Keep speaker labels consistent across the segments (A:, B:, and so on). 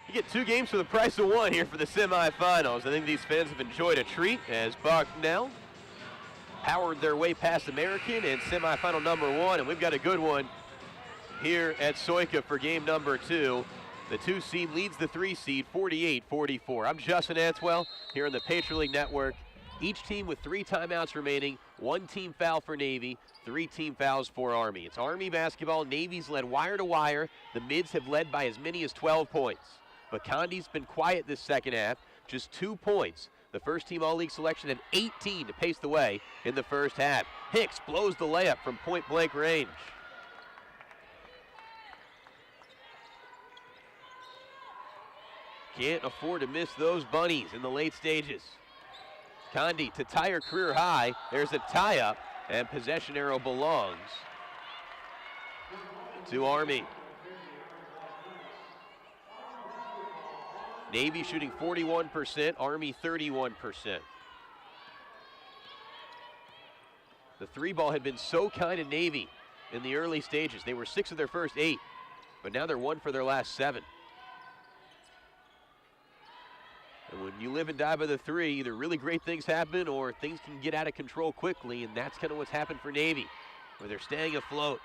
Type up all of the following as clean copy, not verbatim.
A: You get 2 games for the price of 1 here for the semifinals. I think these fans have enjoyed a treat as Bucknell powered their way past American in semifinal number 1, and we've got a good one here at Soika for game number 2. The 2 seed leads the 3 seed 48-44. I'm Justin Antweil here on the Patriot League Network. Each team with 3 timeouts remaining, 1 team foul for Navy, 3 team fouls for Army. It's Army basketball. Navy's led wire to wire. The Mids have led by as many as 12 points. But Condi's been quiet this second half, just 2 points. The first team all-league selection had 18 to pace the way in the first half. Hicks blows the layup from point-blank range. Can't afford to miss those bunnies in the late stages. Condi to tie her career high. There's a tie-up, and possession arrow belongs to Army. Navy shooting 41%, Army 31%. The 3 ball had been so kind to Navy in the early stages. They were 6 of their first 8, but now they're 1 for their last 7. And when you live and die by the 3, either really great things happen or things can get out of control quickly, and that's kind of what's happened for Navy, where they're staying afloat.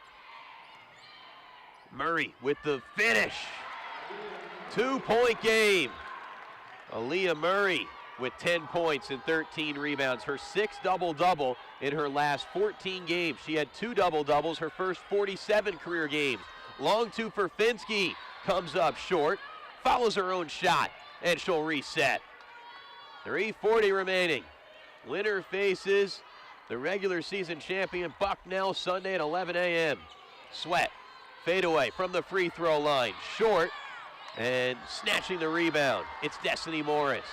A: Murray with the finish. 2-point game. Aaliyah Murray with 10 points and 13 rebounds. Her 6th double-double in her last 14 games. She had 2 double-doubles her first 47 career games. Long 2 for Finsky. Comes up short. Follows her own shot, and she'll reset. 3:40 remaining. Winner faces the regular season champion Bucknell Sunday at 11 a.m. Sweat. Fadeaway from the free throw line. Short. And snatching the rebound, it's Destiny Morris.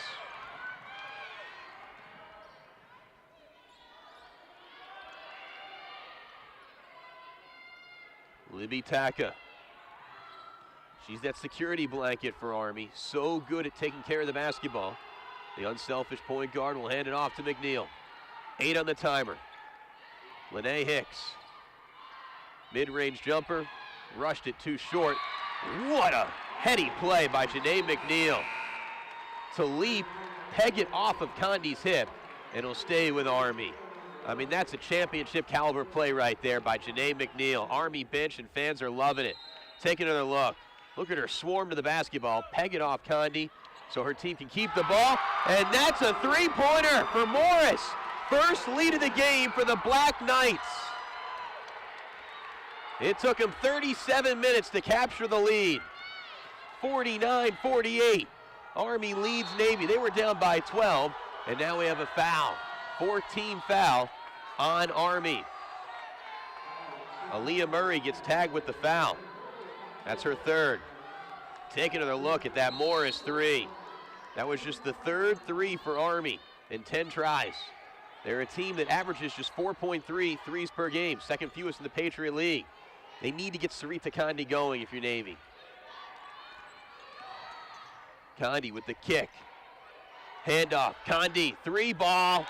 A: Libby Taka. She's that security blanket for Army. So good at taking care of the basketball. The unselfish point guard will hand it off to McNeil. 8 on the timer. Lene Hicks. Mid-range jumper. Rushed it too short. What a heady play by Janae McNeil. To leap, peg it off of Condi's hip, and it'll stay with Army. I mean, that's a championship caliber play right there by Janae McNeil. Army bench and fans are loving it. Take another look. Look at her swarm to the basketball, peg it off Condi so her team can keep the ball. And that's a 3-pointer for Morris. First lead of the game for the Black Knights. It took them 37 minutes to capture the lead. 49-48. Army leads Navy. They were down by 12, and now we have a foul. 14 foul on Army. Aaliyah Murray gets tagged with the foul. That's her 3rd. Take another look at that Morris 3. That was just the 3rd 3 for Army in 10 tries. They're a team that averages just 4.3 threes per game, 2nd fewest in the Patriot League. They need to get Sarita Condi going if you're Navy. Condi with the kick. Handoff. Condi, 3 ball.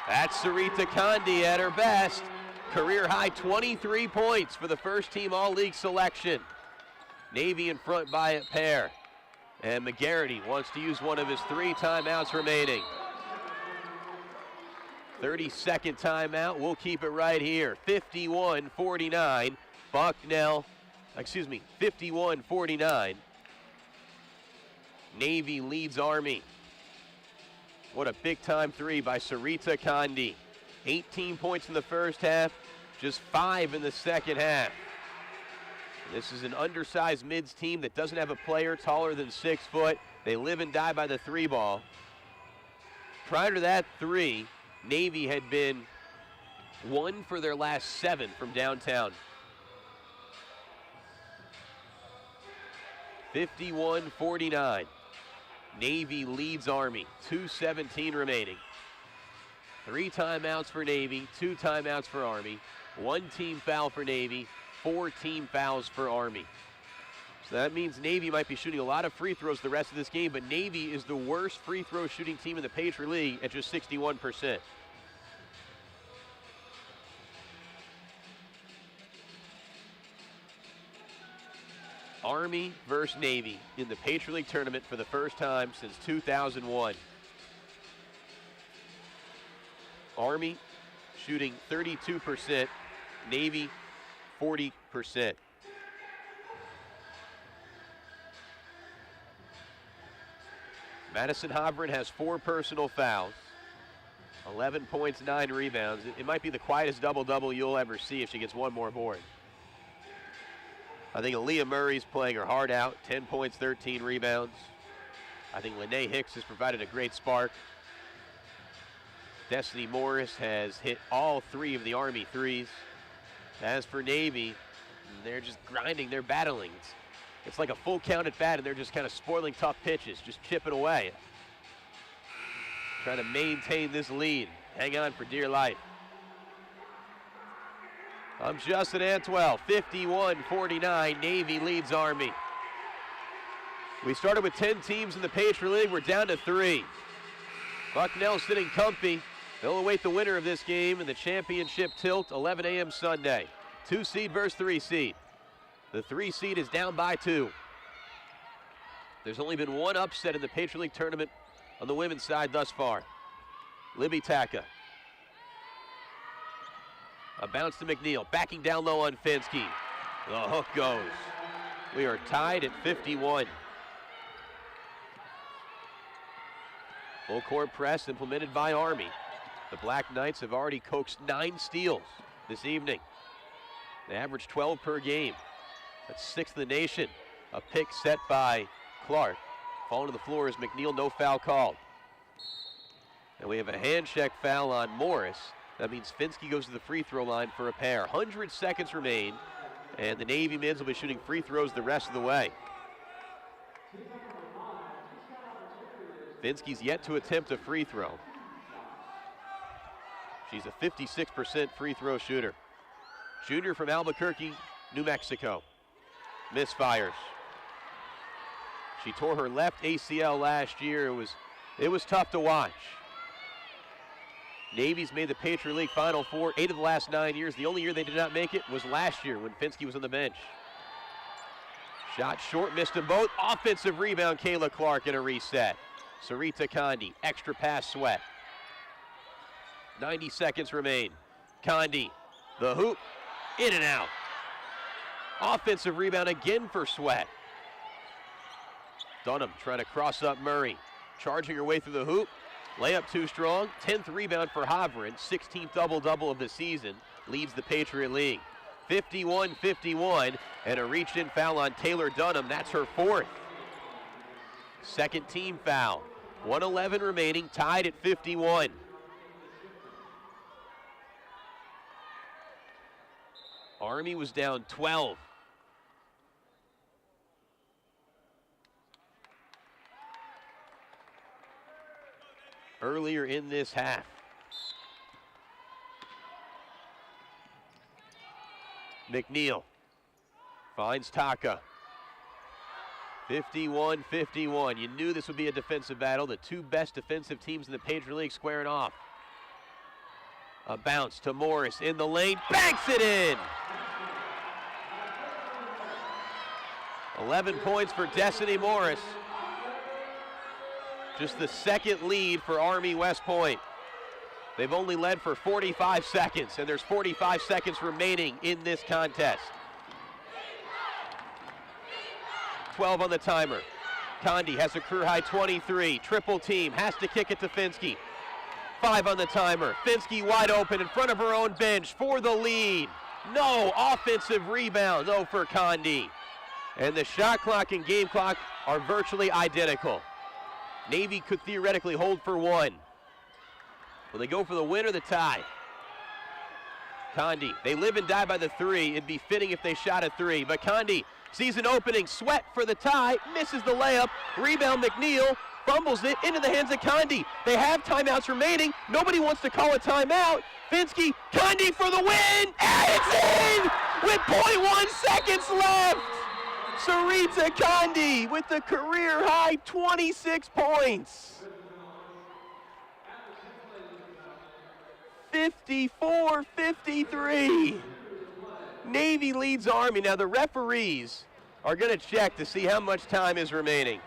A: That's Sarita Condi at her best. Career high 23 points for the first team all-league selection. Navy in front by a pair. And McGarity wants to use one of his 3 timeouts remaining. 30-second timeout. We'll keep it right here. 51-49. Bucknell, 51-49. Navy leads Army. What a big-time 3 by Sarita Condi. 18 points in the first half, just 5 in the second half. This is an undersized Mids team that doesn't have a player taller than 6 foot. They live and die by the 3 ball. Prior to that 3, Navy had been 1 for their last 7 from downtown. 51-49. Navy leads Army. 2:17 remaining. 3 timeouts for Navy, 2 timeouts for Army. 1 team foul for Navy, 4 team fouls for Army. So that means Navy might be shooting a lot of free throws the rest of this game, but Navy is the worst free throw shooting team in the Patriot League at just 61%. Army versus Navy in the Patriot League tournament for the first time since 2001. Army shooting 32%, Navy 40%. Madison Hovren has 4 personal fouls, 11 points, 9 rebounds. It might be the quietest double-double you'll ever see if she gets one more board. I think Aaliyah Murray's playing her heart out, 10 points, 13 rebounds. I think Lene Hicks has provided a great spark. Destiny Morris has hit all 3 of the Army threes. As for Navy, they're just grinding, they're battling. It's like a full count at bat, and they're just kind of spoiling tough pitches, just chipping away. Trying to maintain this lead, hang on for dear life. I'm Justin Antweil, 51-49, Navy leads Army. We started with 10 teams in the Patriot League, we're down to 3. Bucknell sitting comfy. They'll await the winner of this game in the championship tilt, 11 a.m. Sunday. 2 seed versus 3 seed. The 3 seed is down by 2. There's only been 1 upset in the Patriot League tournament on the women's side thus far. Libby Taka. A bounce to McNeil, backing down low on Finsky. The hook goes. We are tied at 51. Full court press implemented by Army. The Black Knights have already coaxed 9 steals this evening. They average 12 per game. That's 6th in the nation. A pick set by Clark. Falling to the floor is McNeil, no foul called. And we have a hand check foul on Morris. That means Finsky goes to the free throw line for a pair. 100 seconds remain, and the Navy mids will be shooting free throws the rest of the way. Finsky's yet to attempt a free throw. She's a 56% free throw shooter. Junior from Albuquerque, New Mexico. Misfires. She tore her left ACL last year. It was tough to watch. Navy's made the Patriot League Final Four 8 of the last 9 years. The only year they did not make it was last year when Finsky was on the bench. Shot short, missed them both. Offensive rebound, Kayla Clark in a reset. Sarita Condi, extra pass, Sweat. 90 seconds remain. Condi, the hoop, in and out. Offensive rebound again for Sweat. Dunham trying to cross up Murray. Charging her way through the hoop. Layup too strong. 10th rebound for Hovren. 16th double-double of the season. Leads the Patriot League. 51-51. And a reached-in foul on Taylor Dunham. That's her 4th. Second team foul. 1:11 remaining. Tied at 51. Army was down 12. Earlier in this half. McNeil finds Taka. 51-51. You knew this would be a defensive battle. The 2 best defensive teams in the Patriot League squaring off. A bounce to Morris in the lane. Banks it in! 11 points for Destiny Morris. Just the 2nd lead for Army West Point. They've only led for 45 seconds, and there's 45 seconds remaining in this contest. 12 on the timer. Condi has a career-high 23. Triple team, has to kick it to Finsky. 5 on the timer. Finsky wide open in front of her own bench for the lead. No offensive rebound, though, for Condi. And the shot clock and game clock are virtually identical. Navy could theoretically hold for 1. Will they go for the win or the tie? Condi, they live and die by the 3. It'd be fitting if they shot a 3, but Condi sees an opening. Sweat for the tie, misses the layup. Rebound McNeil, fumbles it into the hands of Condi. They have timeouts remaining. Nobody wants to call a timeout. Finsky, Condi for the win, and it's in with 0.1 seconds left. Sarita Condi with the career-high 26 points. 54-53. Navy leads Army. Now the referees are going to check to see how much time is remaining.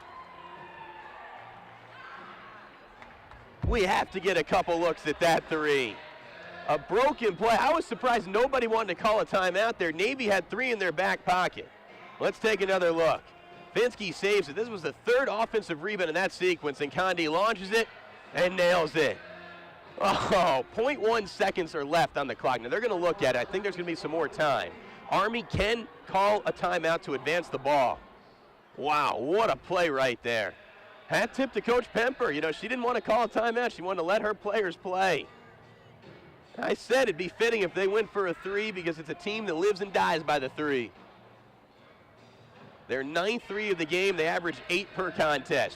A: We have to get a couple looks at that three. A broken play. I was surprised nobody wanted to call a timeout there. Navy had 3 in their back pocket. Let's take another look. Finsky saves it. This was the 3rd offensive rebound in that sequence, and Condi launches it and nails it. Oh, 0.1 seconds are left on the clock. Now they're going to look at it. I think there's going to be some more time. Army can call a timeout to advance the ball. Wow, what a play right there. Hat tip to Coach Pemper. You know, she didn't want to call a timeout. She wanted to let her players play. I said it'd be fitting if they went for a 3 because it's a team that lives and dies by the 3. Their 9th 3 of the game. They average 8 per contest.